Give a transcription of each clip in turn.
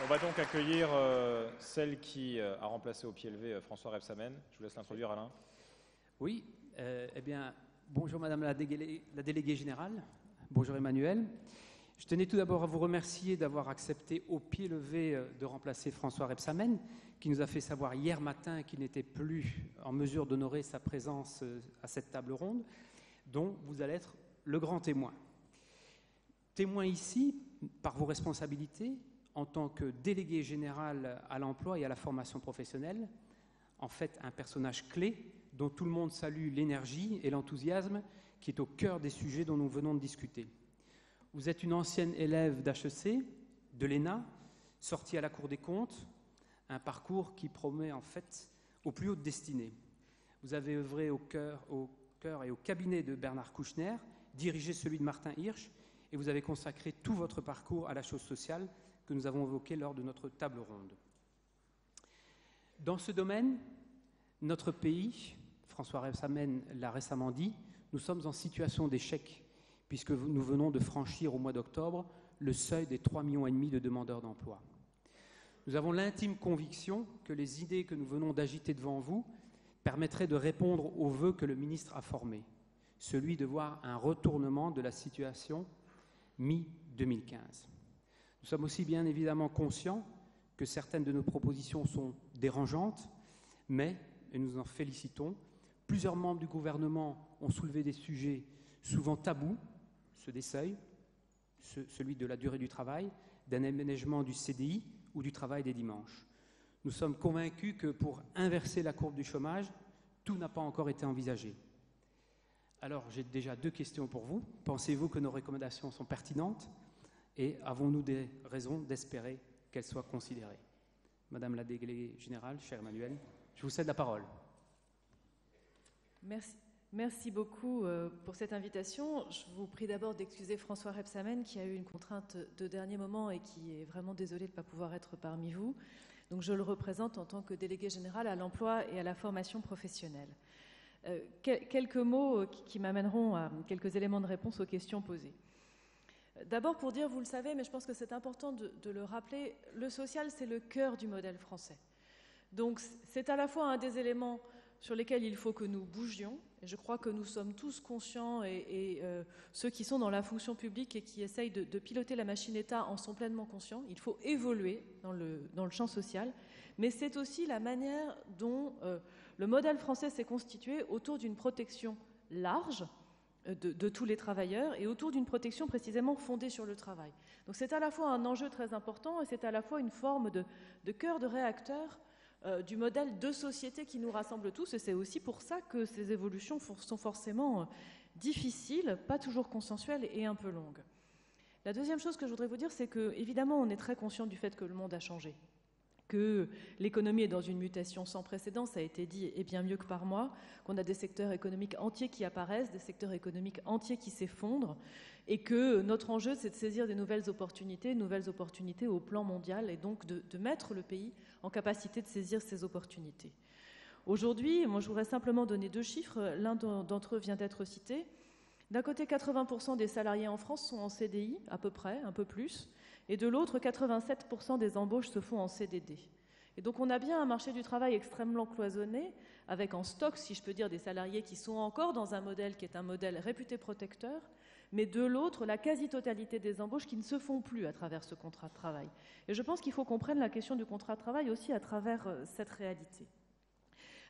On va donc accueillir celle qui a remplacé au pied levé François Rebsamen. Je vous laisse l'introduire, Alain. Oui, eh bien, bonjour Madame la déléguée générale, bonjour Emmanuel. Je tenais tout d'abord à vous remercier d'avoir accepté au pied levé de remplacer François Rebsamen, qui nous a fait savoir hier matin qu'il n'était plus en mesure d'honorer sa présence à cette table ronde, dont vous allez être le grand témoin. Témoin ici, par vos responsabilités, en tant que délégué général à l'emploi et à la formation professionnelle, en fait un personnage clé dont tout le monde salue l'énergie et l'enthousiasme qui est au cœur des sujets dont nous venons de discuter. Vous êtes une ancienne élève d'HEC, de l'ENA, sortie à la Cour des comptes, un parcours qui promet en fait aux plus hautes destinées. Vous avez œuvré au cœur et au cabinet de Bernard Kouchner, dirigé celui de Martin Hirsch, et vous avez consacré tout votre parcours à la chose sociale que nous avons évoqué lors de notre table ronde. Dans ce domaine, notre pays, François Rebsamen l'a récemment dit, nous sommes en situation d'échec, puisque nous venons de franchir au mois d'octobre le seuil des 3,5 millions de demandeurs d'emploi. Nous avons l'intime conviction que les idées que nous venons d'agiter devant vous permettraient de répondre aux vœux que le ministre a formés, celui de voir un retournement de la situation mi-2015. Nous sommes aussi bien évidemment conscients que certaines de nos propositions sont dérangeantes, mais, et nous en félicitons, plusieurs membres du gouvernement ont soulevé des sujets souvent tabous, ceux des seuils, celui de la durée du travail, d'un aménagement du CDI ou du travail des dimanches. Nous sommes convaincus que pour inverser la courbe du chômage, tout n'a pas encore été envisagé. Alors, j'ai déjà 2 questions pour vous. Pensez-vous que nos recommandations sont pertinentes ? Et avons-nous des raisons d'espérer qu'elles soient considérées ? Madame la déléguée générale, cher Emmanuel, je vous cède la parole. Merci beaucoup pour cette invitation. Je vous prie d'abord d'excuser François Rebsamen qui a eu une contrainte de dernier moment et qui est vraiment désolé de ne pas pouvoir être parmi vous. Donc je le représente en tant que délégué général à l'emploi et à la formation professionnelle. Quelques mots qui m'amèneront à quelques éléments de réponse aux questions posées. D'abord pour dire, vous le savez, mais je pense que c'est important de le rappeler, le social c'est le cœur du modèle français. Donc c'est à la fois un des éléments sur lesquels il faut que nous bougions, et je crois que nous sommes tous conscients, et ceux qui sont dans la fonction publique et qui essayent de piloter la machine État en sont pleinement conscients, il faut évoluer dans le champ social, mais c'est aussi la manière dont le modèle français s'est constitué autour d'une protection large, de tous les travailleurs et autour d'une protection précisément fondée sur le travail. Donc c'est à la fois un enjeu très important et c'est à la fois une forme de cœur de réacteur du modèle de société qui nous rassemble tous, et c'est aussi pour ça que ces évolutions sont forcément difficiles, pas toujours consensuelles et un peu longues. La deuxième chose que je voudrais vous dire, c'est que évidemment on est très conscient du fait que le monde a changé, que l'économie est dans une mutation sans précédent, ça a été dit et bien mieux que par moi, qu'on a des secteurs économiques entiers qui apparaissent, des secteurs économiques entiers qui s'effondrent, et que notre enjeu c'est de saisir des nouvelles opportunités au plan mondial, et donc de mettre le pays en capacité de saisir ces opportunités. Aujourd'hui, moi je voudrais simplement donner 2 chiffres, l'un d'entre eux vient d'être cité. D'un côté, 80% des salariés en France sont en CDI, à peu près, un peu plus, et de l'autre, 87% des embauches se font en CDD. Et donc on a bien un marché du travail extrêmement cloisonné, avec en stock, si je peux dire, des salariés qui sont encore dans un modèle qui est un modèle réputé protecteur, mais de l'autre, la quasi-totalité des embauches qui ne se font plus à travers ce contrat de travail. Et je pense qu'il faut qu'on prenne la question du contrat de travail aussi à travers cette réalité.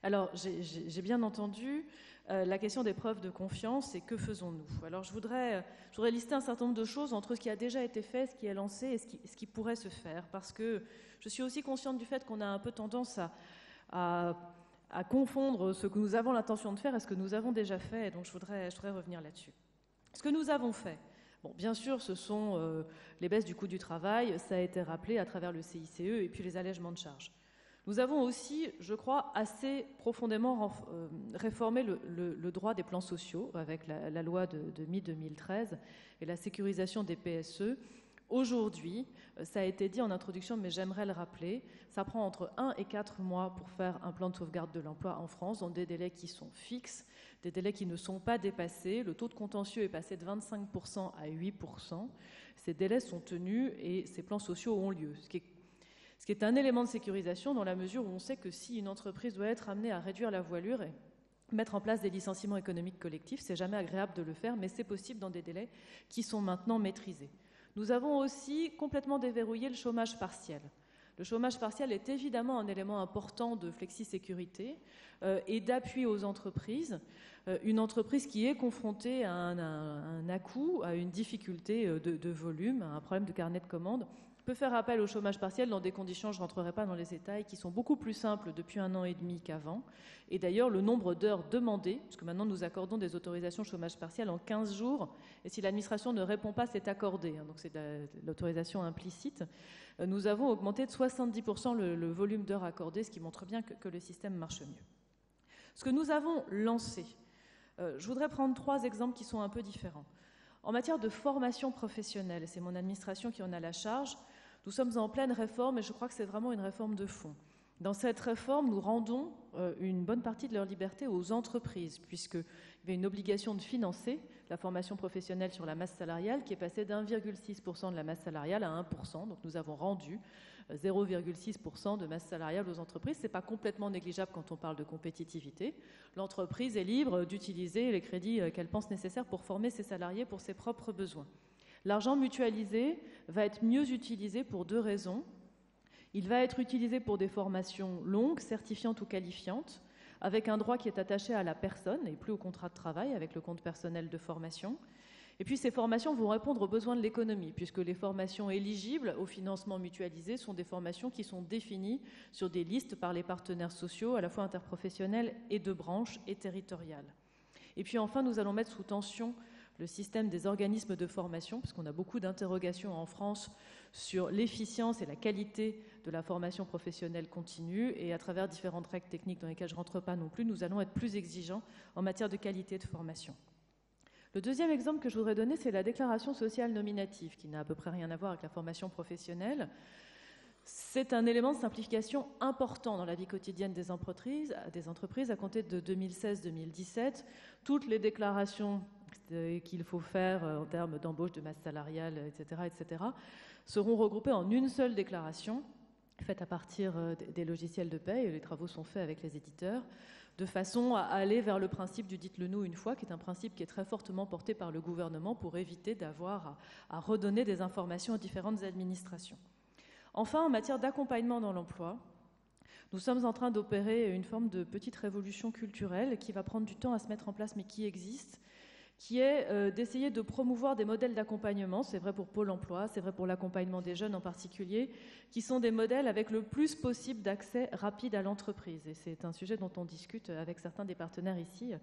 Alors, j'ai bien entendu la question des preuves de confiance et que faisons-nous ? Alors, je voudrais lister un certain nombre de choses entre ce qui a déjà été fait, ce qui est lancé et ce qui pourrait se faire, parce que je suis aussi consciente du fait qu'on a un peu tendance à confondre ce que nous avons l'intention de faire et ce que nous avons déjà fait, et donc je voudrais revenir là-dessus. Ce que nous avons fait, bon, bien sûr, ce sont les baisses du coût du travail, ça a été rappelé à travers le CICE et puis les allègements de charges. Nous avons aussi, je crois, assez profondément réformé le droit des plans sociaux avec la loi de mi-2013 et la sécurisation des PSE. Aujourd'hui, ça a été dit en introduction, mais j'aimerais le rappeler, ça prend entre 1 et 4 mois pour faire un plan de sauvegarde de l'emploi en France, dans des délais qui sont fixes, des délais qui ne sont pas dépassés. Le taux de contentieux est passé de 25% à 8%. Ces délais sont tenus et ces plans sociaux ont lieu. Ce qui est qui est un élément de sécurisation dans la mesure où on sait que si une entreprise doit être amenée à réduire la voilure et mettre en place des licenciements économiques collectifs, c'est jamais agréable de le faire, mais c'est possible dans des délais qui sont maintenant maîtrisés. Nous avons aussi complètement déverrouillé le chômage partiel. Le chômage partiel est évidemment un élément important de flexi-sécurité et d'appui aux entreprises. Une entreprise qui est confrontée à un à-coup, à une difficulté de volume, à un problème de carnet de commandes, peut faire appel au chômage partiel dans des conditions, je ne rentrerai pas dans les détails, qui sont beaucoup plus simples depuis 1 an et demi qu'avant. Et d'ailleurs, le nombre d'heures demandées, puisque maintenant nous accordons des autorisations chômage partiel en 15 jours, et si l'administration ne répond pas, c'est accordé, donc c'est l'autorisation implicite, nous avons augmenté de 70% le volume d'heures accordées, ce qui montre bien que le système marche mieux. Ce que nous avons lancé, je voudrais prendre 3 exemples qui sont un peu différents. En matière de formation professionnelle, et c'est mon administration qui en a la charge, nous sommes en pleine réforme et je crois que c'est vraiment une réforme de fond. Dans cette réforme, nous rendons une bonne partie de leur liberté aux entreprises, puisqu'il y a une obligation de financer la formation professionnelle sur la masse salariale qui est passée d'1,6% de la masse salariale à 1%. Donc nous avons rendu 0,6% de masse salariale aux entreprises. Ce n'est pas complètement négligeable quand on parle de compétitivité. L'entreprise est libre d'utiliser les crédits qu'elle pense nécessaires pour former ses salariés pour ses propres besoins. L'argent mutualisé va être mieux utilisé pour 2 raisons. Il va être utilisé pour des formations longues, certifiantes ou qualifiantes, avec un droit qui est attaché à la personne et plus au contrat de travail, avec le compte personnel de formation. Et puis ces formations vont répondre aux besoins de l'économie, puisque les formations éligibles au financement mutualisé sont des formations qui sont définies sur des listes par les partenaires sociaux, à la fois interprofessionnels et de branches et territoriales. Et puis enfin, nous allons mettre sous tension le système des organismes de formation, parce qu'on a beaucoup d'interrogations en France sur l'efficience et la qualité de la formation professionnelle continue, et à travers différentes règles techniques dans lesquelles je ne rentre pas non plus, nous allons être plus exigeants en matière de qualité de formation. Le deuxième exemple que je voudrais donner, c'est la déclaration sociale nominative, qui n'a à peu près rien à voir avec la formation professionnelle. C'est un élément de simplification important dans la vie quotidienne des entreprises à compter de 2016-2017. Toutes les déclarations qu'il faut faire en termes d'embauche, de masse salariale, etc., seront regroupées en une seule déclaration, faite à partir des logiciels de paie, et les travaux sont faits avec les éditeurs, de façon à aller vers le principe du dites-le-nous une fois, qui est un principe qui est très fortement porté par le gouvernement pour éviter d'avoir à redonner des informations aux différentes administrations. Enfin, en matière d'accompagnement dans l'emploi, nous sommes en train d'opérer une forme de petite révolution culturelle qui va prendre du temps à se mettre en place, mais qui existe, qui est d'essayer de promouvoir des modèles d'accompagnement, c'est vrai pour Pôle emploi, c'est vrai pour l'accompagnement des jeunes en particulier, qui sont des modèles avec le plus possible d'accès rapide à l'entreprise. Et c'est un sujet dont on discute avec certains des partenaires ici,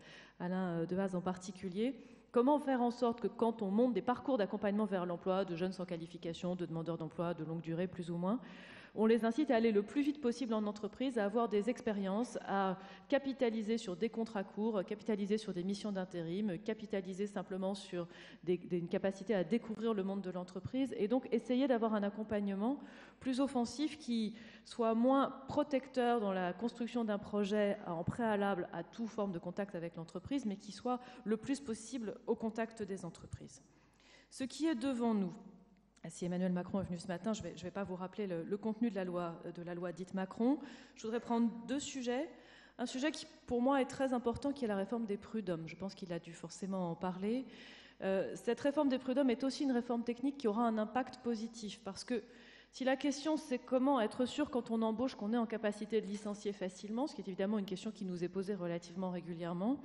Alain Dehaze en particulier. Comment faire en sorte que quand on monte des parcours d'accompagnement vers l'emploi, de jeunes sans qualification, de demandeurs d'emploi de longue durée plus ou moins, on les incite à aller le plus vite possible en entreprise, à avoir des expériences, à capitaliser sur des contrats courts, capitaliser sur des missions d'intérim, capitaliser simplement sur une capacité à découvrir le monde de l'entreprise et donc essayer d'avoir un accompagnement plus offensif qui soit moins protecteur dans la construction d'un projet en préalable à toute forme de contact avec l'entreprise, mais qui soit le plus possible au contact des entreprises. Ce qui est devant nous, si Emmanuel Macron est venu ce matin, je ne vais pas vous rappeler le contenu de la loi dite Macron. Je voudrais prendre 2 sujets. Un sujet qui, pour moi, est très important, qui est la réforme des prud'hommes. Je pense qu'il a dû forcément en parler. Cette réforme des prud'hommes est aussi une réforme technique qui aura un impact positif, parce que si la question c'est comment être sûr quand on embauche qu'on est en capacité de licencier facilement, ce qui est évidemment une question qui nous est posée relativement régulièrement,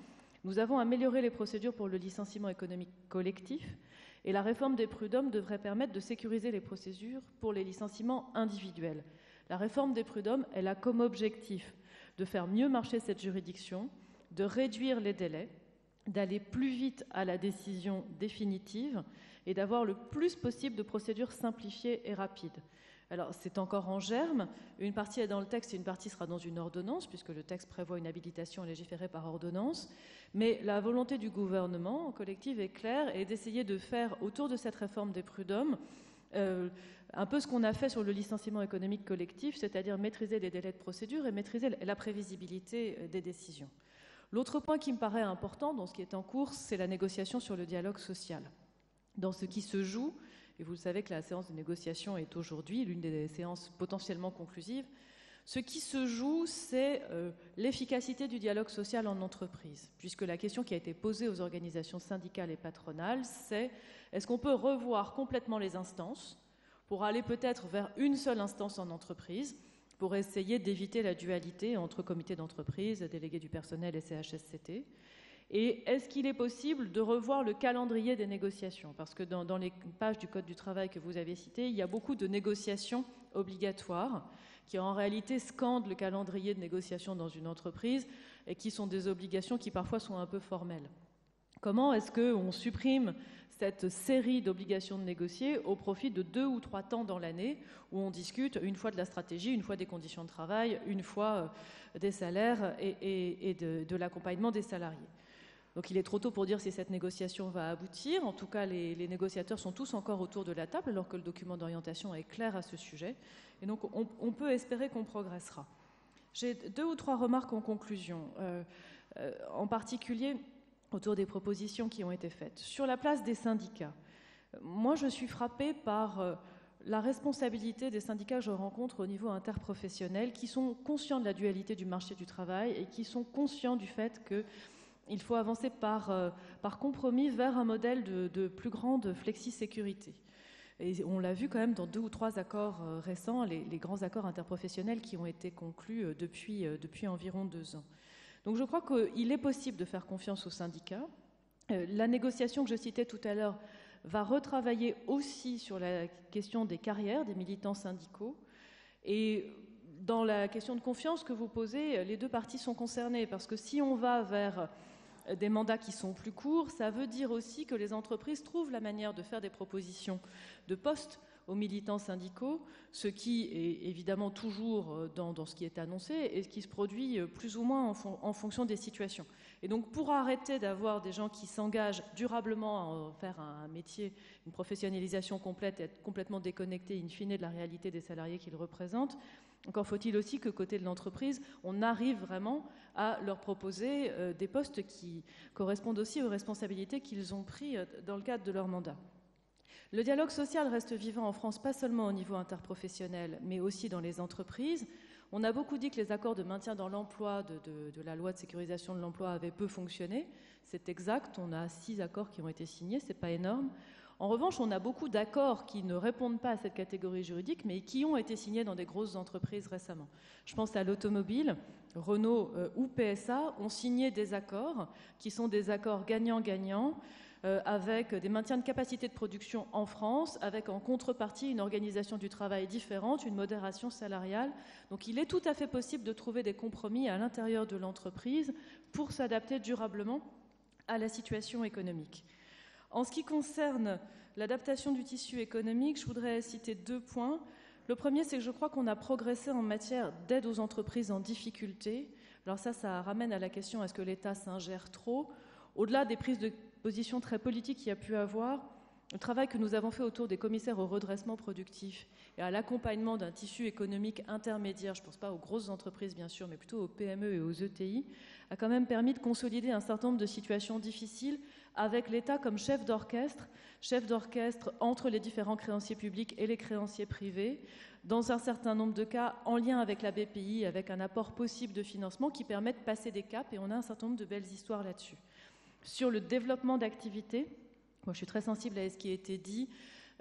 nous avons amélioré les procédures pour le licenciement économique collectif. Et la réforme des prud'hommes devrait permettre de sécuriser les procédures pour les licenciements individuels. La réforme des prud'hommes, elle a comme objectif de faire mieux marcher cette juridiction, de réduire les délais, d'aller plus vite à la décision définitive et d'avoir le plus possible de procédures simplifiées et rapides. Alors, c'est encore en germe. Une partie est dans le texte et une partie sera dans une ordonnance, puisque le texte prévoit une habilitation à légiférer par ordonnance. Mais la volonté du gouvernement collective est claire et d'essayer de faire, autour de cette réforme des prud'hommes, un peu ce qu'on a fait sur le licenciement économique collectif, c'est-à-dire maîtriser les délais de procédure et maîtriser la prévisibilité des décisions. L'autre point qui me paraît important dans ce qui est en cours, c'est la négociation sur le dialogue social. Dans ce qui se joue, et vous le savez que la séance de négociation est aujourd'hui l'une des séances potentiellement conclusives. Ce qui se joue, c'est l'efficacité du dialogue social en entreprise, puisque la question qui a été posée aux organisations syndicales et patronales, c'est est-ce qu'on peut revoir complètement les instances pour aller peut-être vers une seule instance en entreprise, pour essayer d'éviter la dualité entre comité d'entreprise, délégué du personnel et CHSCT. Et est-ce qu'il est possible de revoir le calendrier des négociations? Parce que dans les pages du Code du travail que vous avez citées, il y a beaucoup de négociations obligatoires qui en réalité scandent le calendrier de négociation dans une entreprise et qui sont des obligations qui parfois sont un peu formelles. Comment est-ce qu'on supprime cette série d'obligations de négocier au profit de 2 ou 3 temps dans l'année où on discute une fois de la stratégie, une fois des conditions de travail, une fois des salaires et de l'accompagnement des salariés? Donc il est trop tôt pour dire si cette négociation va aboutir. En tout cas, les négociateurs sont tous encore autour de la table alors que le document d'orientation est clair à ce sujet. Et donc on peut espérer qu'on progressera. J'ai 2 ou 3 remarques en conclusion, en particulier autour des propositions qui ont été faites. Sur la place des syndicats, moi je suis frappée par la responsabilité des syndicats que je rencontre au niveau interprofessionnel qui sont conscients de la dualité du marché du travail et qui sont conscients du fait qu'il faut avancer par compromis vers un modèle de plus grande flexi-sécurité. Et on l'a vu quand même dans 2 ou 3 accords récents, les grands accords interprofessionnels qui ont été conclus depuis environ 2 ans. Donc je crois qu'il est possible de faire confiance aux syndicats. La négociation que je citais tout à l'heure va retravailler aussi sur la question des carrières des militants syndicaux. Et dans la question de confiance que vous posez, les 2 parties sont concernées, parce que si on va vers des mandats qui sont plus courts, ça veut dire aussi que les entreprises trouvent la manière de faire des propositions de postes aux militants syndicaux, ce qui est évidemment toujours dans ce qui est annoncé et ce qui se produit plus ou moins en fonction des situations. Et donc pour arrêter d'avoir des gens qui s'engagent durablement à faire un métier, une professionnalisation complète et être complètement déconnectés in fine de la réalité des salariés qu'ils représentent, encore faut-il aussi que côté de l'entreprise, on arrive vraiment à leur proposer des postes qui correspondent aussi aux responsabilités qu'ils ont prises dans le cadre de leur mandat. Le dialogue social reste vivant en France, pas seulement au niveau interprofessionnel, mais aussi dans les entreprises. On a beaucoup dit que les accords de maintien dans l'emploi de la loi de sécurisation de l'emploi avaient peu fonctionné. C'est exact, on a 6 accords qui ont été signés, c'est pas énorme. En revanche, on a beaucoup d'accords qui ne répondent pas à cette catégorie juridique, mais qui ont été signés dans des grosses entreprises récemment. Je pense à l'automobile, Renault ou PSA ont signé des accords qui sont des accords gagnant-gagnant, avec des maintiens de capacité de production en France, avec en contrepartie une organisation du travail différente, une modération salariale. Donc il est tout à fait possible de trouver des compromis à l'intérieur de l'entreprise pour s'adapter durablement à la situation économique. En ce qui concerne l'adaptation du tissu économique, je voudrais citer 2 points. Le premier, c'est que je crois qu'on a progressé en matière d'aide aux entreprises en difficulté. Alors ça ramène à la question, est-ce que l'État s'ingère trop? Au-delà des prises de position très politique qu'il y a pu avoir, le travail que nous avons fait autour des commissaires au redressement productif et à l'accompagnement d'un tissu économique intermédiaire, je ne pense pas aux grosses entreprises bien sûr, mais plutôt aux PME et aux ETI, a quand même permis de consolider un certain nombre de situations difficiles avec l'État comme chef d'orchestre entre les différents créanciers publics et les créanciers privés, dans un certain nombre de cas en lien avec la BPI, avec un apport possible de financement qui permet de passer des caps, et on a un certain nombre de belles histoires là-dessus. Sur le développement d'activités, moi je suis très sensible à ce qui a été dit,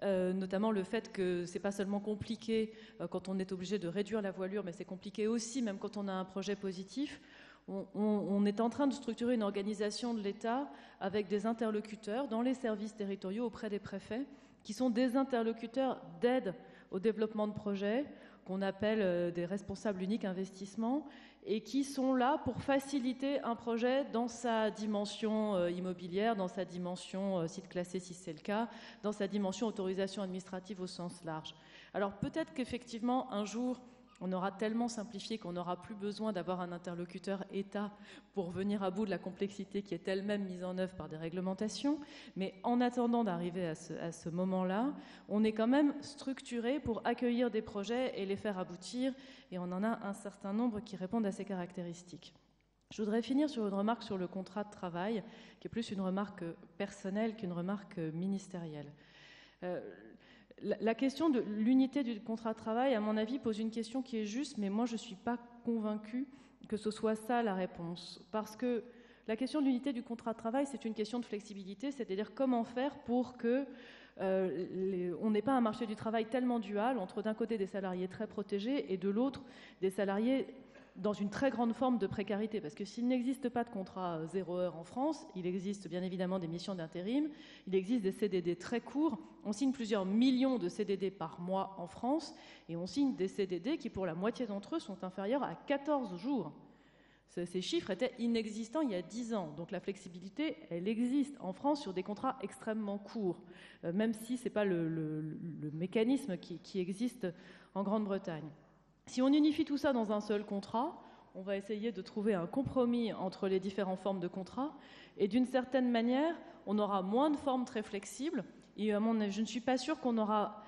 notamment le fait que c'est pas seulement compliqué quand on est obligé de réduire la voilure, mais c'est compliqué aussi même quand on a un projet positif. On est en train de structurer une organisation de l'État avec des interlocuteurs dans les services territoriaux auprès des préfets, qui sont des interlocuteurs d'aide au développement de projets, qu'on appelle des responsables uniques investissement, et qui sont là pour faciliter un projet dans sa dimension immobilière, dans sa dimension site classé si c'est le cas, dans sa dimension autorisation administrative au sens large. Alors peut-être qu'effectivement un jour on aura tellement simplifié qu'on n'aura plus besoin d'avoir un interlocuteur État pour venir à bout de la complexité qui est elle-même mise en œuvre par des réglementations. Mais en attendant d'arriver à ce moment-là, on est quand même structuré pour accueillir des projets et les faire aboutir. Et on en a un certain nombre qui répondent à ces caractéristiques. Je voudrais finir sur une remarque sur le contrat de travail, qui est plus une remarque personnelle qu'une remarque ministérielle. La question de l'unité du contrat de travail, à mon avis, pose une question qui est juste, mais moi je ne suis pas convaincue que ce soit ça la réponse. Parce que la question de l'unité du contrat de travail, c'est une question de flexibilité, c'est-à-dire comment faire pour que on n'ait pas un marché du travail tellement dual entre d'un côté des salariés très protégés et de l'autre des salariés dans une très grande forme de précarité. Parce que s'il n'existe pas de contrat 0 heure en France, il existe bien évidemment des missions d'intérim, il existe des CDD très courts. On signe plusieurs millions de CDD par mois en France et on signe des CDD qui, pour la moitié d'entre eux, sont inférieurs à 14 jours. Ces chiffres étaient inexistants il y a 10 ans. Donc la flexibilité, elle existe en France sur des contrats extrêmement courts, même si ce n'est pas le mécanisme qui existe en Grande-Bretagne. Si on unifie tout ça dans un seul contrat, on va essayer de trouver un compromis entre les différentes formes de contrats. Et d'une certaine manière, on aura moins de formes très flexibles. Et je ne suis pas sûre qu'on aura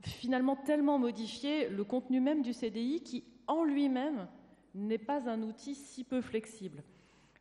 finalement tellement modifié le contenu même du CDI qui, en lui-même, n'est pas un outil si peu flexible.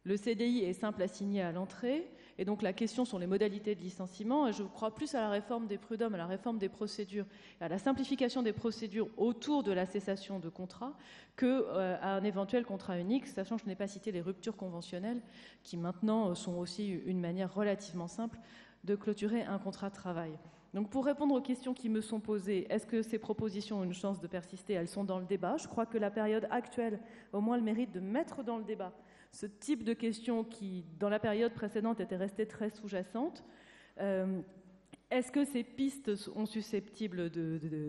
Le CDI est simple à signer à l'entrée, et donc la question sur les modalités de licenciement, et je crois plus à la réforme des prud'hommes, à la réforme des procédures, à la simplification des procédures autour de la cessation de contrat, qu'à un éventuel contrat unique, sachant que je n'ai pas cité les ruptures conventionnelles, qui maintenant sont aussi une manière relativement simple de clôturer un contrat de travail. Donc pour répondre aux questions qui me sont posées, est-ce que ces propositions ont une chance de persister? Elles sont dans le débat. Je crois que la période actuelle a au moins le mérite de mettre dans le débat ce type de questions qui, dans la période précédente, étaient restées très sous-jacentes. Est-ce que ces pistes sont susceptibles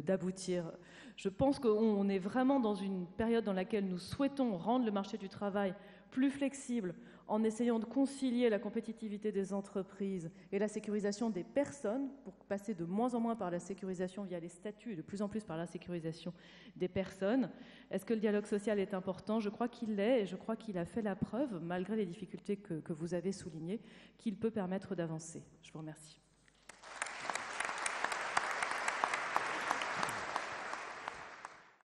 d'aboutir? Je pense qu'on est vraiment dans une période dans laquelle nous souhaitons rendre le marché du travail plus flexible en essayant de concilier la compétitivité des entreprises et la sécurisation des personnes pour passer de moins en moins par la sécurisation via les statuts et de plus en plus par la sécurisation des personnes. Est-ce que le dialogue social est important? Je crois qu'il l'est et je crois qu'il a fait la preuve, malgré les difficultés que vous avez soulignées, qu'il peut permettre d'avancer. Je vous remercie.